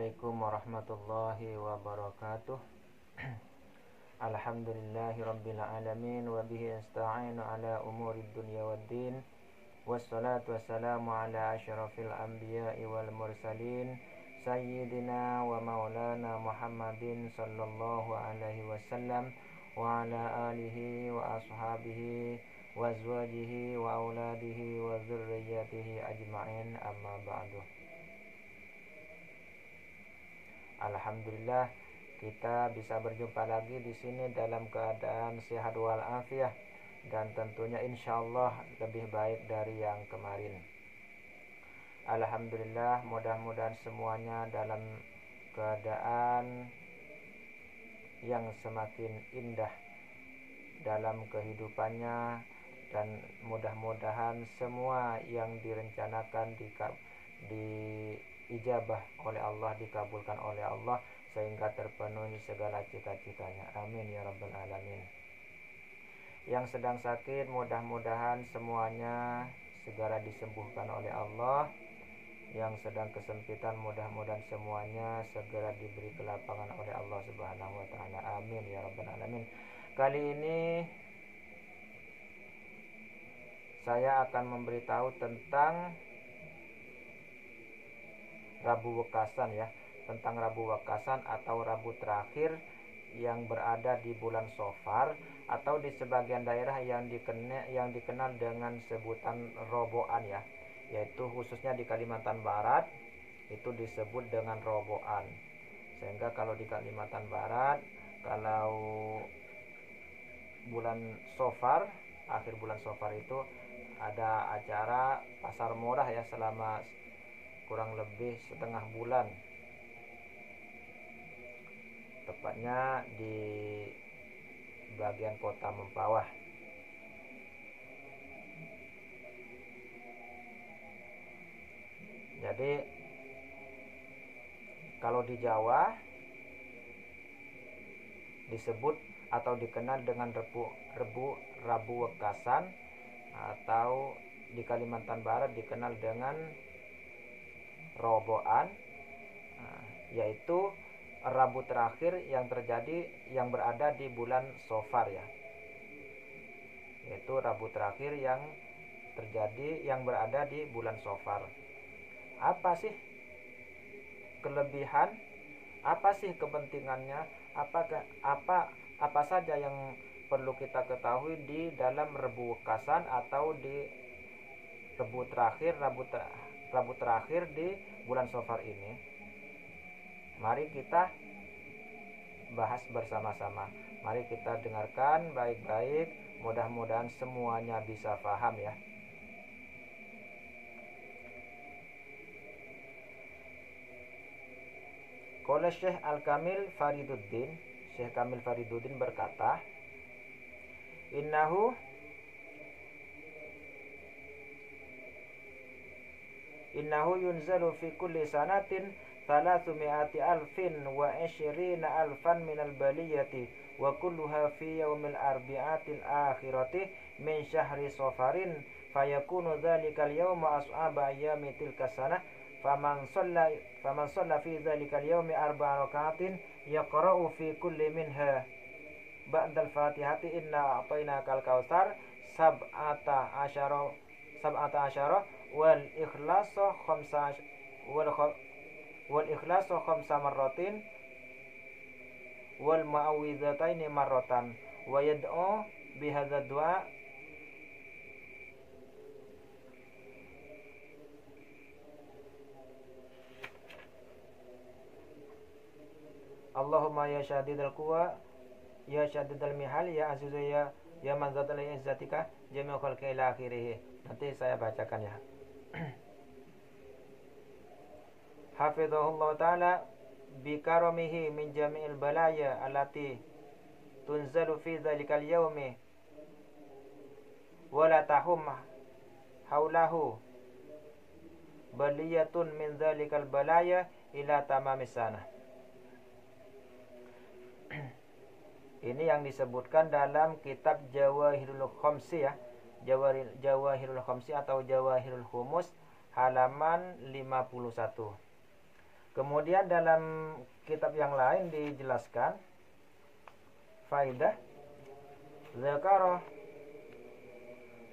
Assalamualaikum warahmatullahi wabarakatuh. Alhamdulillahi rabbil alamin wa bihi nasta'inu ala umurid dunya waddin. Wassalatu wassalamu ala asyrafil anbiya'i wal mursalin sayyidina wa maulana Muhammadin sallallahu alaihi wasallam wa ala alihi wa ashabihi wa azwajihi wa auladihi wa dzurriyyatihi ajma'in, amma ba'du. Alhamdulillah kita bisa berjumpa lagi di sini dalam keadaan sehat walafiat dan tentunya insyaallah lebih baik dari yang kemarin. Alhamdulillah, mudah-mudahan semuanya dalam keadaan yang semakin indah dalam kehidupannya, dan mudah-mudahan semua yang direncanakan diijabah oleh Allah, dikabulkan oleh Allah sehingga terpenuhi segala cita-citanya. Amin ya rabbal alamin. Yang sedang sakit mudah-mudahan semuanya segera disembuhkan oleh Allah. Yang sedang kesempitan mudah-mudahan semuanya segera diberi kelapangan oleh Allah Subhanahu wa taala. Amin ya rabbal alamin. Kali ini saya akan memberitahu tentang Rabu Wekasan ya, tentang Rabu Wekasan atau Rabu terakhir yang berada di bulan Safar, atau di sebagian daerah yang dikenal dengan sebutan Roboan ya, yaitu khususnya di Kalimantan Barat itu disebut dengan Roboan. Sehingga kalau di Kalimantan Barat, kalau bulan Safar, akhir bulan Safar itu ada acara pasar murah ya, selama kurang lebih setengah bulan, tepatnya di bagian kota Mempawah. Jadi kalau di Jawa disebut atau dikenal dengan Rabu Wekasan, atau di Kalimantan Barat dikenal dengan Roboan, yaitu Rabu terakhir yang berada di bulan Safar ya, yaitu Rabu terakhir yang berada di bulan Safar. Apa sih kelebihan, apa sih kepentingannya, apa saja yang perlu kita ketahui di dalam Rabu Wekasan atau di Rabu terakhir di bulan Safar ini? Mari kita bahas bersama-sama. Mari kita dengarkan baik-baik, mudah-mudahan semuanya bisa paham ya. Qala Syekh Al-Kamil Fariduddin, Syekh Kamil Fariduddin berkata, Innahu yunzalu fi kulli sanatin 320,000 minal baliyati wa kulluha fi yaumil arbi'atil akhirati min syahri Safarin, fayakunu dhalikal yawma as'aba ayyami tilka sanah, faman shalla fi dhalikal yawmi 4 raka'atin yaqra'u fi kulli minha ba'dal fatihati inna a'tainakal kautsar sab'ata asyara wal ikhlasu khamsa marratin wal ma'awwidzataini marratan wa yad'u bihadza du'a Allahumma ya syadidal quwa ya syadidal mihal ya azizu ya man zatal izzatika jami'u khalqi ila akhirih. Nanti saya bacakan ya. Hafizahullah ta'ala bi karamihi min jami'il balaya allati tunzalu fi dhalikal yawmi wa la tahum haulahu baliyatun min dhalikal balaya ila tamamis sanah. Ini yang disebutkan dalam kitab Jawahirul Khamsi ya, Jawahirul Khamsi atau Jawahirul Khumus halaman 51. Kemudian dalam kitab yang lain dijelaskan faidah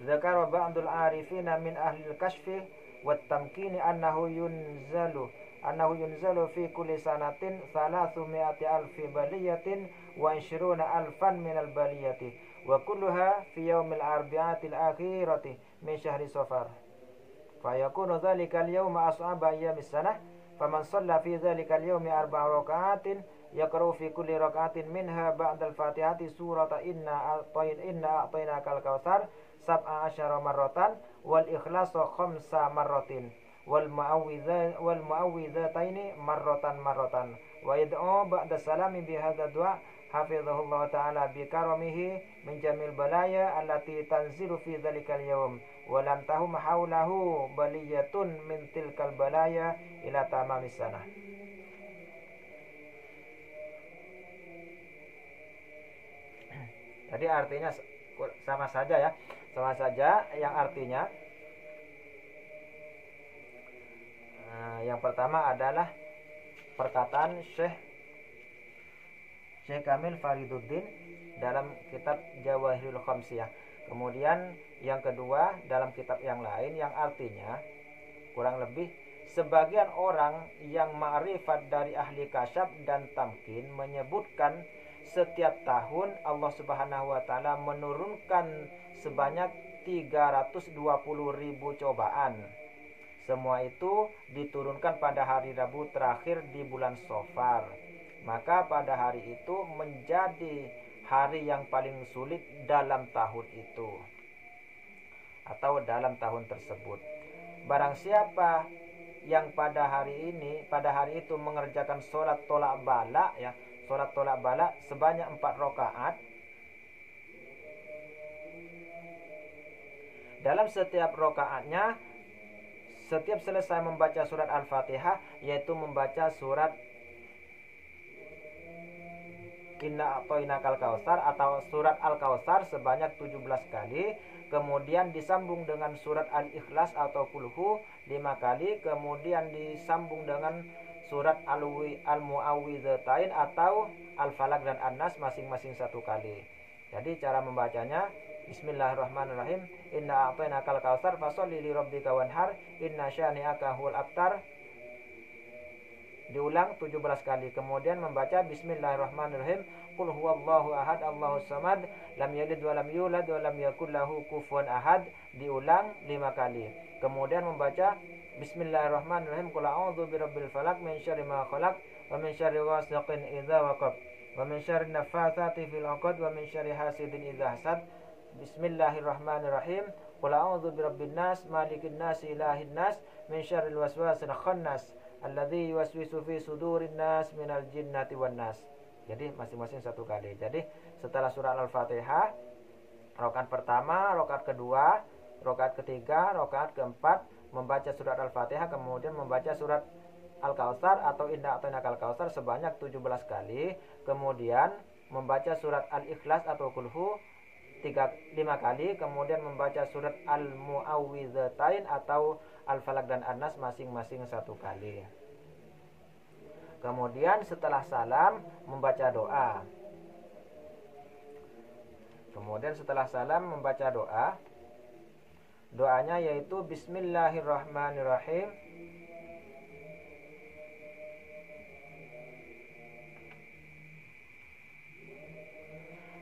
zakara ba'dul arifina min ahli al-kashfi wat tamkini annahu yunzalu fi kulli sanatin 300,000 baliyatin wa 20,000 min al-baliyati wa kulluha fi yaumil arbi'atil akhirati min syahri safar fayakunu dhalika al-yawma as'aba ayyamis sanah faman shalla fi dhalika al-yawmi 4 raka'atin yaqra'u fi kulli raka'atin minha ba'da al-fatihati surata inna a'tainakal kautsar 17 marratan wal ikhlasu 5 marratin wal mu'awwidhataini marratan wa yad'u ba'da salami bi hadha du'a hafizahullah ta'ala bi karamihi min jamil balaya allati tanzilu fi dhalikal yawm wa lam tahum haulahu baliyatun min tilkal balaya ila tamamis sanah. Jadi artinya sama saja ya. Sama saja yang artinya yang pertama adalah perkataan Syekh Kamil Fariduddin dalam kitab Jawahirul Khamsiyah. Kemudian yang kedua dalam kitab yang lain yang artinya kurang lebih sebagian orang yang ma'rifat dari ahli kasyaf dan tamkin menyebutkan setiap tahun Allah Subhanahu wa taala menurunkan sebanyak 320.000 cobaan. Semua itu diturunkan pada hari Rabu terakhir di bulan Shafar. Maka pada hari itu menjadi hari yang paling sulit dalam tahun itu atau dalam tahun tersebut. Barang siapa yang pada hari itu mengerjakan sholat tolak bala ya, sholat tolak bala sebanyak 4 rakaat. Dalam setiap rakaatnya, setiap selesai membaca surat Al-Fatihah, yaitu membaca surat Inna a'tainakal kautsar atau surat Al-Kautsar sebanyak 17 kali, kemudian disambung dengan surat Al-Ikhlas atau Qulhu 5 kali, kemudian disambung dengan surat Al-Mu'awwidhatain atau Al-Falaq dan An-Nas masing-masing 1 kali. Jadi cara membacanya Bismillahirrahmanirrahim. Inna a'tainakal kautsar fasholli li rabbika wanhar inna syani'aka huwal abtar. Diulang 17 kali. Kemudian membaca Bismillahirrahmanirrahim. Qul huwallahu ahad, Allahus samad, lam yalid wa lam yulad wa lam yakul lahu kufuwan ahad. Diulang 5 kali. Kemudian membaca Bismillahirrahmanirrahim. Qul a'udzu birabbil falaq min syarri ma khalaq wa min syarri ghasiqin idza waqab wa min syarri naffatsati fil 'uqad wa min syarri hasidin idza hasad. Bismillahirrahmanirrahim. Qul a'udzu birabbin nas malikin nas ilahin nas min syarril waswasil khannas alladzi yuwaswisu fi sudurin nas minal jinnati wan nas. Jadi masing-masing 1 kali. Jadi setelah surah Al-Fatihah, rakaat pertama, rakaat kedua, rakaat ketiga, rakaat keempat membaca surat Al-Fatihah, kemudian membaca surat Al-Kautsar atau Inna a'tainakal kautsar sebanyak 17 kali, kemudian membaca surat Al-Ikhlas atau Qulhu 5 kali, kemudian membaca surat Al-Mu'awwidhatain atau Al-Falaq dan An-Nas masing-masing 1 kali. Kemudian setelah salam membaca doa. Doanya yaitu Bismillahirrahmanirrahim.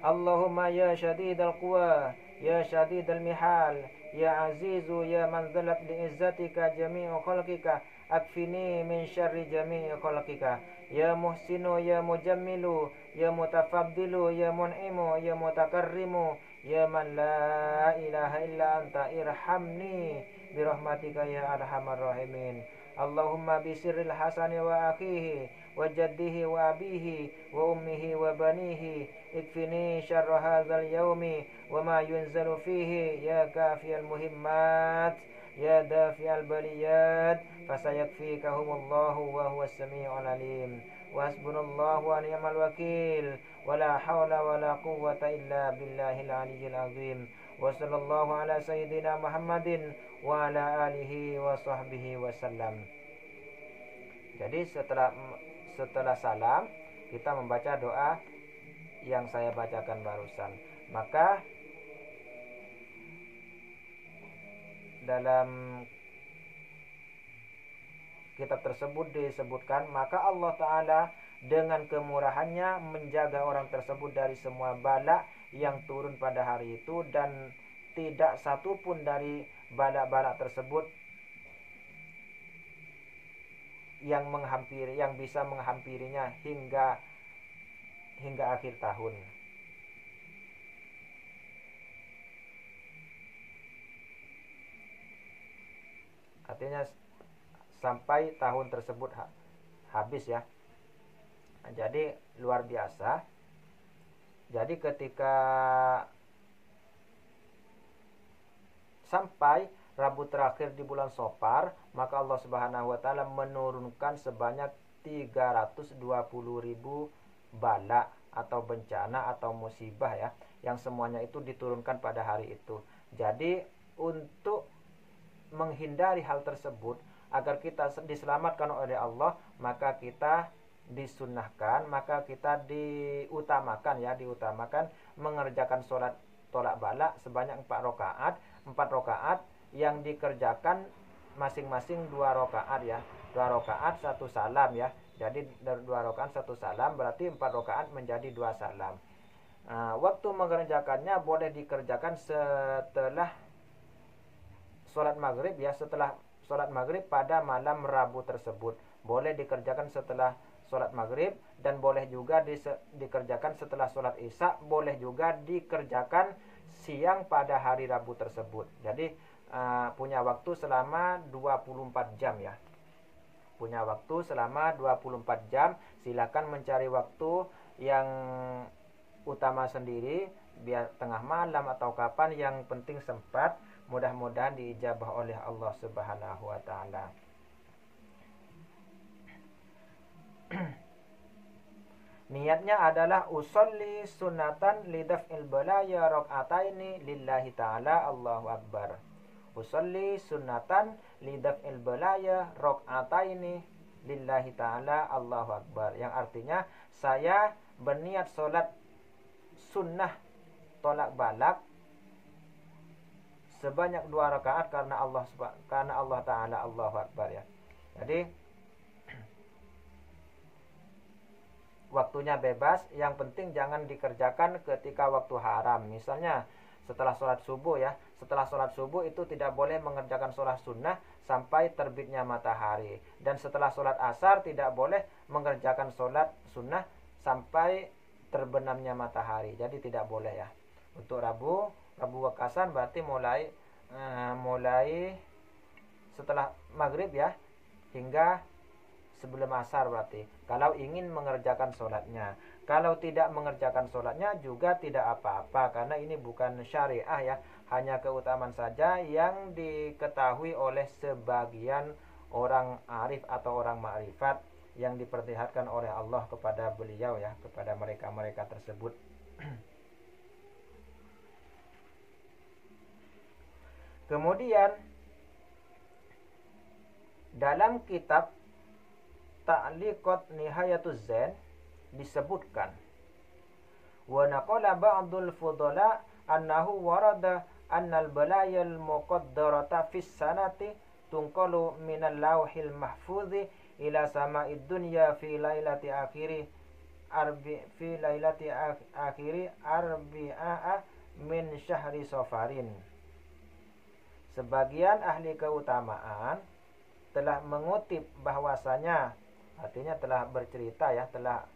Allahumma ya syadidal quwa, ya syadidal mihal, ya azizu, ya man zalat li'izzatika jami'u khalqika, akfini min syarri jami'i khalqika, ya muhsinu, ya mujammilu, ya mutafaddilu, ya mun'imu, ya mutakarrimu, ya man la ilaha illa anta irhamni birahmatika ya arhamar rahimin. Allahumma bisirril hasani wa akhihi wa jaddihi wa abihi wa ummihi wa banihi ikfini syarra hadzal yaumi wa ma yunzalu fihi ya kafiyal muhimmat ya dafi'al baliyat fasayakfikahumullahu wa huwas sami'ul alim wa hasbunallahu wa ni'mal wakil wa la hawla wa la quwwata illa billahil aliyyil azim wa sallallahu ala sayyidina Muhammadin wa ala alihi wa sahbihi wa sallam. Jadi setelah salam kita membaca doa yang saya bacakan barusan. Maka dalam kitab tersebut disebutkan, maka Allah Ta'ala dengan kemurahannya menjaga orang tersebut dari semua bala yang turun pada hari itu, dan tidak satu pun dari bala-bala tersebut yang bisa menghampirinya hingga akhir tahun. Artinya sampai tahun tersebut habis ya. Jadi luar biasa. Jadi ketika sampai Rabu terakhir di bulan Safar, maka Allah Subhanahu wa taala menurunkan sebanyak 320.000 bala atau bencana atau musibah ya, yang semuanya itu diturunkan pada hari itu. Jadi untuk menghindari hal tersebut, agar kita diselamatkan oleh Allah, maka kita disunnahkan, maka kita diutamakan mengerjakan sholat tolak bala sebanyak 4 rakaat yang dikerjakan masing-masing 2 rakaat ya. 2 rakaat 1 salam ya. Jadi 2 rakaat 1 salam berarti 4 rakaat menjadi 2 salam. Waktu mengerjakannya boleh dikerjakan setelah sholat maghrib ya, setelah sholat maghrib pada malam Rabu tersebut. Boleh dikerjakan setelah sholat maghrib, dan boleh juga dikerjakan setelah sholat isya. Boleh juga dikerjakan siang pada hari Rabu tersebut. Jadi punya waktu selama 24 jam ya. Punya waktu selama 24 jam. Silakan mencari waktu yang utama sendiri, biar tengah malam atau kapan, yang penting sempat. Mudah-mudahan diijabah oleh Allah Subhanahu wa taala. Niatnya adalah usolli sunatan lidaf'il balaya raka'ataini lillahi ta'ala, Allahu akbar. Usolli sunatan lidaf'il balaya raka'ataini lillahi ta'ala, Allahu akbar. Yang artinya saya berniat sholat sunnah tolak balak sebanyak 2 rakaat karena Allah Ta'ala, Allahu akbar ya. Jadi waktunya bebas, yang penting jangan dikerjakan ketika waktu haram. Misalnya setelah sholat subuh ya, setelah sholat subuh itu tidak boleh mengerjakan sholat sunnah sampai terbitnya matahari. Dan setelah sholat asar tidak boleh mengerjakan sholat sunnah sampai terbenamnya matahari. Jadi tidak boleh ya. Untuk Rabu Wekasan berarti mulai setelah maghrib ya, hingga sebelum asar berarti, kalau ingin mengerjakan sholatnya. Kalau tidak mengerjakan sholatnya juga tidak apa-apa, karena ini bukan syariah ya, hanya keutamaan saja yang diketahui oleh sebagian orang arif atau orang ma'rifat, yang diperlihatkan oleh Allah kepada beliau ya, kepada mereka tersebut. Kemudian dalam kitab Ta'liqat Nihayatuz Zain disebutkan, wa naqala ba'dul fudala annahu warada annal balayal muqaddarata fis sanati tunqalu minal lauhil mahfuzi ila sama'id dunya fi lailati akhiri arbi'a min syahri safarin. Sebagian ahli keutamaan telah mengutip bahwasanya, artinya telah bercerita ya, telah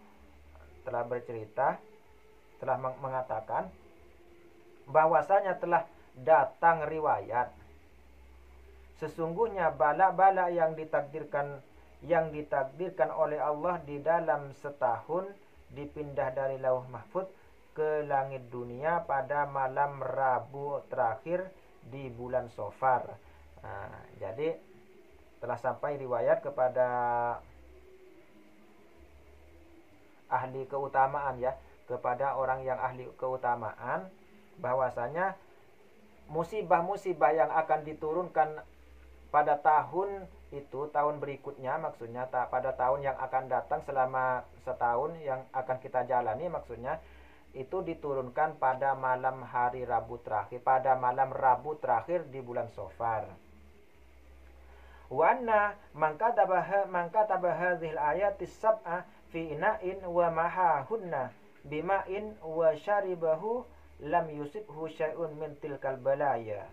mengatakan bahwasanya telah datang riwayat sesungguhnya bala-bala yang ditakdirkan oleh Allah di dalam setahun dipindah dari Lauh Mahfuz ke langit dunia pada malam Rabu terakhir di bulan Safar. Jadi telah sampai riwayat kepada ahli keutamaan ya, kepada orang yang ahli keutamaan, bahwasanya musibah-musibah yang akan diturunkan pada tahun itu tahun berikutnya, maksudnya pada tahun yang akan datang selama setahun yang akan kita jalani, maksudnya itu diturunkan pada malam hari Rabu terakhir, pada malam Rabu terakhir di bulan Safar. Wa anna man kataba hadhil ayatis sab'a fi ina'in wa mahahunna bima'in wa syaribahu lam yusibhu syai'un min tilkal balaya.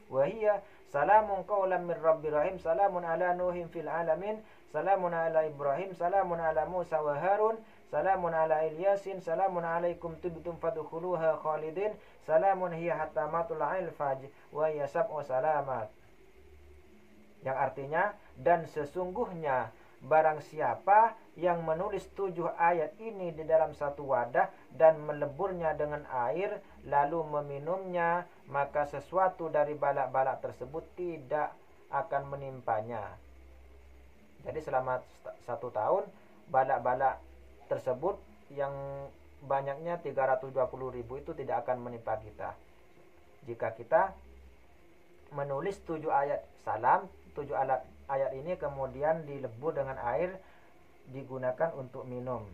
Wa hiya salamun qawlan min rabbir rahim, salamun ala nuhin fil alamin, salamun ala Ibrahim, salamun ala Musa wa Harun, salamun ala Ilyasin, salamun alaikum tibtum fadkhuluha khalidin, salamun hiya hatta matul ilfaj wa hiya sab'u salamat. Yang artinya, dan sesungguhnya barang siapa yang menulis 7 ayat ini di dalam satu wadah dan meleburnya dengan air lalu meminumnya, maka sesuatu dari balak-balak tersebut tidak akan menimpanya. Jadi selama 1 tahun balak-balak tersebut yang banyaknya 320.000 itu tidak akan menimpa kita. Jika kita menulis 7 ayat salam, 7 ayat ini kemudian dilebur dengan air, digunakan untuk minum.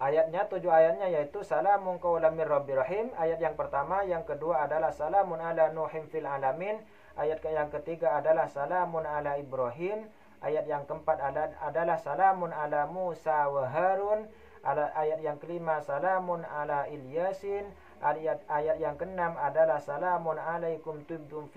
Ayatnya, 7 ayatnya yaitu salamun qawlan mir rabbir rahim, ayat yang pertama. Yang kedua adalah salamun ala nuhin fil alamin. Ayat yang ketiga adalah salamun ala Ibrahim. Ayat yang keempat adalah salamun ala Musa wa Harun. Ayat yang kelima salamun ala Ilyasin. Ayat yang keenam adalah salamun alaikum tibtum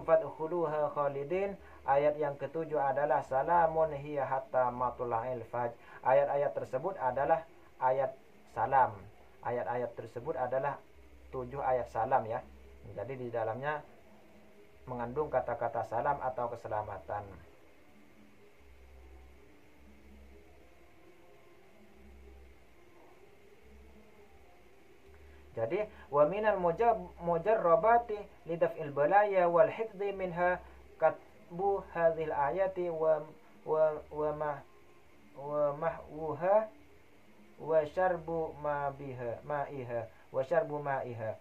fadkhuluha khalidin. Ayat yang ketujuh adalah salamun hiya hatta matla'il fajr. Ayat-ayat tersebut adalah ayat salam. Ayat-ayat tersebut adalah 7 ayat salam ya. Jadi di dalamnya mengandung kata-kata salam atau keselamatan. Jadi wa minal mujarrabati lidaf'il balaya wal hifdhi minha katbu hadhil ayati wa mahwuha wa syarbu ma'iha.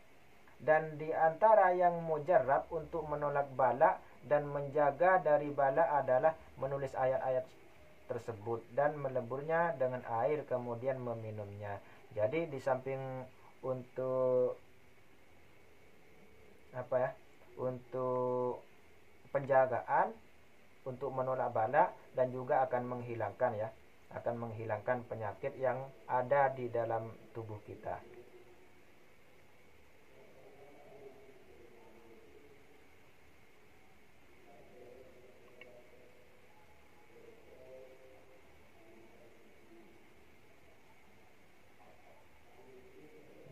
Dan di antara yang mujarrab untuk menolak bala dan menjaga dari bala adalah menulis ayat-ayat tersebut dan meleburnya dengan air kemudian meminumnya. Jadi di samping untuk untuk penjagaan, untuk menolak bala, dan juga akan menghilangkan penyakit yang ada di dalam tubuh kita.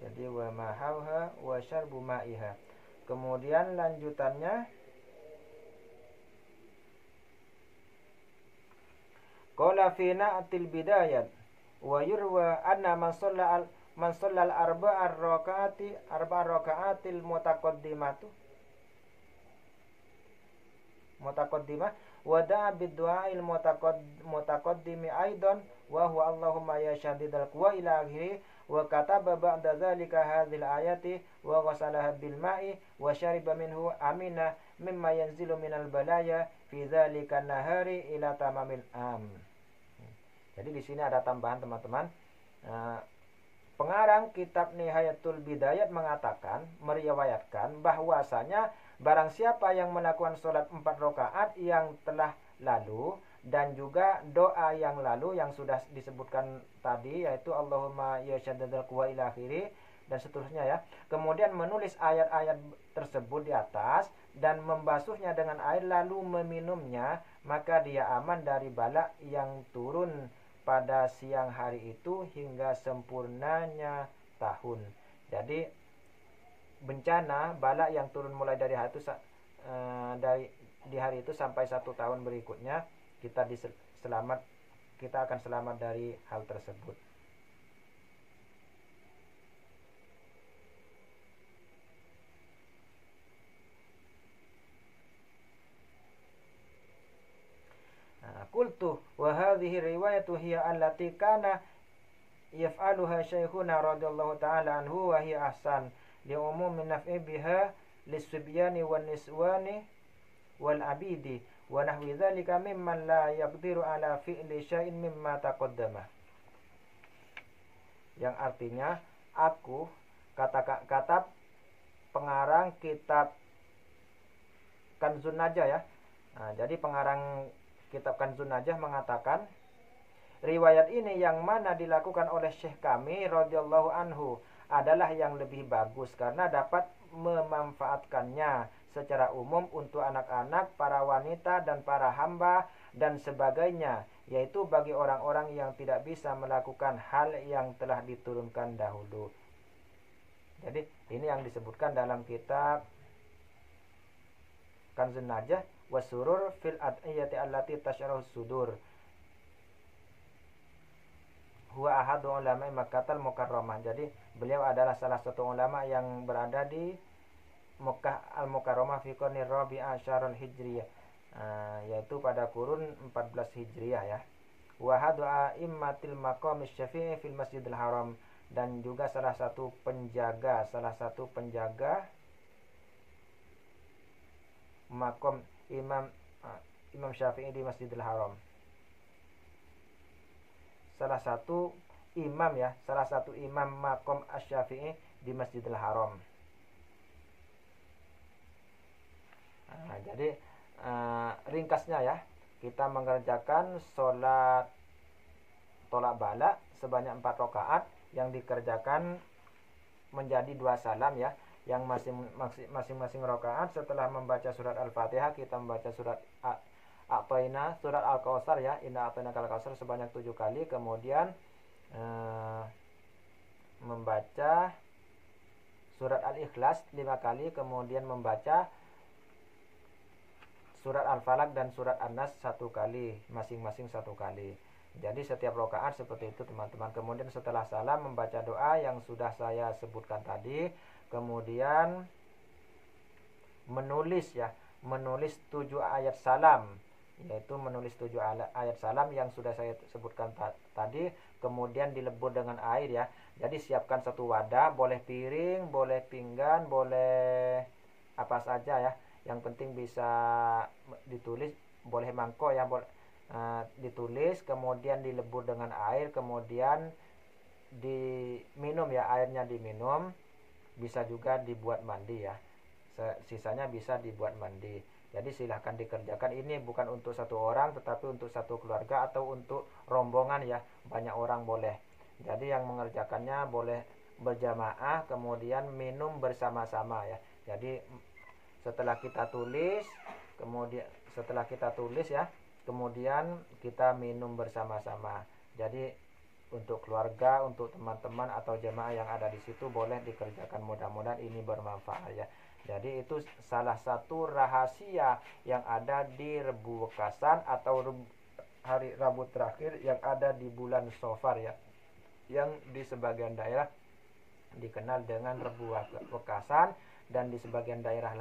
Jadi wa mahauha wa syarbu ma'iha. Kemudian lanjutannya qala fi na'til bidayat wa yurwa anna man shalla al-arba'a raka'atil mutaqaddimah wa da'a bid-du'a'il mutaqaddimi aidan wa huwa Allahumma ya syadidal quwa ila akhirih. Wa kataba ba'da dzalika hadhil ayati wa ghasalaha bil ma'i wa shariba minhu amina mimma yanzilu minal balaya fi dzalika nahari ila tamamil am. Jadi di sini ada tambahan teman-teman. Pengarang kitab Nihayatul Bidayat meriwayatkan bahwasanya barang siapa yang melakukan sholat 4 rakaat yang telah lalu dan juga doa yang lalu yang sudah disebutkan tadi, yaitu Allahumma ya syaddadal quwa ila akhiri dan seterusnya ya. Kemudian menulis ayat-ayat tersebut di atas dan membasuhnya dengan air lalu meminumnya, maka dia aman dari bala yang turun pada siang hari itu hingga sempurnanya tahun. Jadi bencana bala yang turun mulai dari hari itu di hari itu sampai 1 tahun berikutnya kita akan selamat dari hal tersebut. Qultu wa hadhihi riwayatu hiya allati kana yaf'aluha syekhuna radhiyallahu ta'ala anhu wa hiya ahsan li umumi naf'i biha lis-sibyani wan niswani wal abidi wa nahwi dzalika mimman la yaqdiru ala fi'li syai'in mimma taqaddama. Yang artinya kata pengarang kitab Kanzun Najah ya. Nah, jadi pengarang kitab Kanzun Najah mengatakan riwayat ini yang mana dilakukan oleh Syekh kami radhiyallahu anhu adalah yang lebih bagus karena dapat memanfaatkannya secara umum untuk anak-anak, para wanita dan para hamba dan sebagainya, yaitu bagi orang-orang yang tidak bisa melakukan hal yang telah diturunkan dahulu. Jadi ini yang disebutkan dalam kitab Kanzun Najah wasurur fil ad'iyati allati tash'aruhu sudur. Huwa ahadu ulama Makkahal Mukarramah. Jadi beliau adalah salah satu ulama yang berada di Makkah Al-Mukarramah fi qarni Rabi' Asyarul Hijriyah, yaitu pada kurun 14 Hijriah ya. Wa hadu a'immatil maqam asy-syafi'i fil Masjidil Haram, dan juga salah satu penjaga makom Imam Syafi'i di Masjidil Haram. Salah satu imam makom Asy-Syafi'i di Masjidil Haram. Jadi ringkasnya ya, kita mengerjakan sholat tolak bala sebanyak 4 rakaat yang dikerjakan menjadi 2 salam ya. Yang masing-masing rakaat setelah membaca surat Al-Fatihah kita membaca surat A'tayna, surat Al-Kautsar ya, Inna a'tayna Al-Kautsar sebanyak 7 kali, kemudian membaca surat Al-Ikhlas 5 kali, kemudian membaca surat Al-Falaq dan surat An-Nas 1 kali, masing-masing 1 kali. Jadi setiap rakaat seperti itu teman-teman. Kemudian setelah salam membaca doa yang sudah saya sebutkan tadi. Kemudian menulis 7 ayat salam, yaitu menulis 7 ayat salam yang sudah saya sebutkan tadi, kemudian dilebur dengan air ya. Jadi siapkan satu wadah, boleh piring, boleh pinggan, boleh apa saja ya. Yang penting bisa ditulis, boleh mangkok ya, ditulis, kemudian dilebur dengan air, kemudian diminum ya, airnya diminum. Bisa juga dibuat mandi ya, sisanya bisa dibuat mandi. Jadi silahkan dikerjakan. Ini bukan untuk satu orang, tetapi untuk satu keluarga atau untuk rombongan ya, banyak orang boleh. Jadi yang mengerjakannya boleh berjamaah, kemudian minum bersama-sama ya. Jadi setelah kita tulis ya, kemudian kita minum bersama-sama. Jadi untuk keluarga, untuk teman-teman atau jemaah yang ada di situ boleh dikerjakan. Mudah-mudahan ini bermanfaat ya. Jadi itu salah satu rahasia yang ada di Rebu Wekasan atau hari Rabu terakhir yang ada di bulan Safar ya, yang di sebagian daerah dikenal dengan Rebu Wekasan dan di sebagian daerah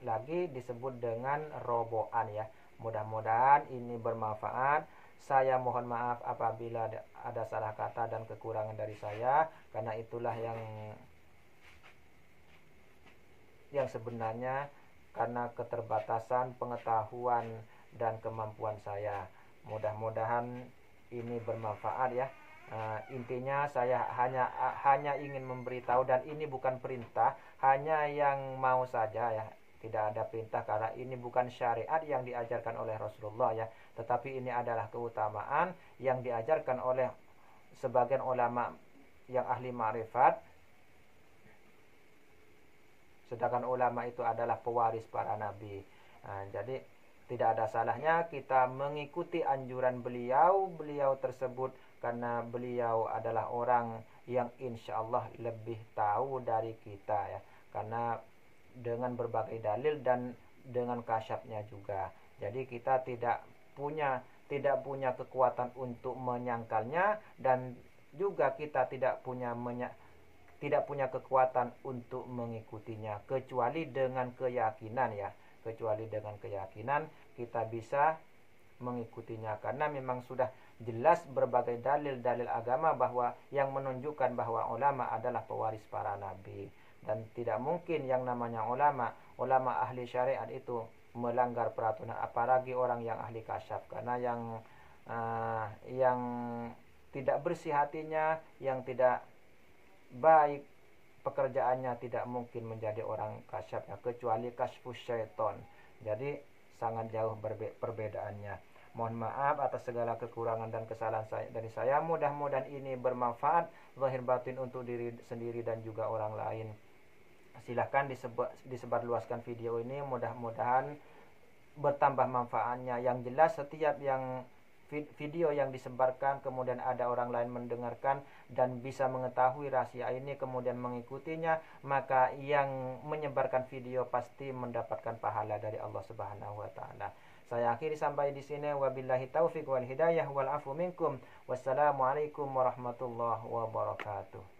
lagi disebut dengan Roboan ya. Mudah-mudahan ini bermanfaat. Saya mohon maaf apabila ada salah kata dan kekurangan dari saya, karena itulah yang sebenarnya karena keterbatasan pengetahuan dan kemampuan saya. Mudah-mudahan ini bermanfaat ya. Intinya saya hanya ingin memberitahu, dan ini bukan perintah, hanya yang mau saja ya. Tidak ada perintah karena ini bukan syariat yang diajarkan oleh Rasulullah ya, tetapi ini adalah keutamaan yang diajarkan oleh sebagian ulama yang ahli ma'rifat. Sedangkan ulama itu adalah pewaris para nabi. Jadi tidak ada salahnya kita mengikuti anjuran beliau tersebut, karena beliau adalah orang yang insya Allah lebih tahu dari kita ya, karena dengan berbagai dalil dan dengan kasyafnya juga. Jadi kita tidak punya kekuatan untuk menyangkalnya, dan juga kita tidak punya kekuatan untuk mengikutinya, kecuali dengan keyakinan ya. Kecuali dengan keyakinan kita bisa mengikutinya, karena memang sudah jelas berbagai dalil-dalil agama bahwa yang menunjukkan bahwa ulama adalah pewaris para nabi. Dan tidak mungkin yang namanya ulama ahli syariat itu melanggar peraturan, apalagi orang yang ahli kasyaf. Karena yang tidak bersih hatinya, yang tidak baik pekerjaannya, tidak mungkin menjadi orang kasyaf, kecuali kasyfus syaiton. Jadi sangat jauh perbedaannya. Mohon maaf atas segala kekurangan dan kesalahan dari saya. Mudah-mudahan ini bermanfaat zahir batin untuk diri sendiri dan juga orang lain. Silahkan disebarluaskan video ini, mudah-mudahan bertambah manfaatnya. Yang jelas setiap video yang disebarkan kemudian ada orang lain mendengarkan dan bisa mengetahui rahasia ini kemudian mengikutinya, maka yang menyebarkan video pasti mendapatkan pahala dari Allah Subhanahu wa taala. Saya akhiri sampai di sini. Wabillahi taufiq wal hidayah wal afu minkum. Wassalamualaikum warahmatullahi wabarakatuh.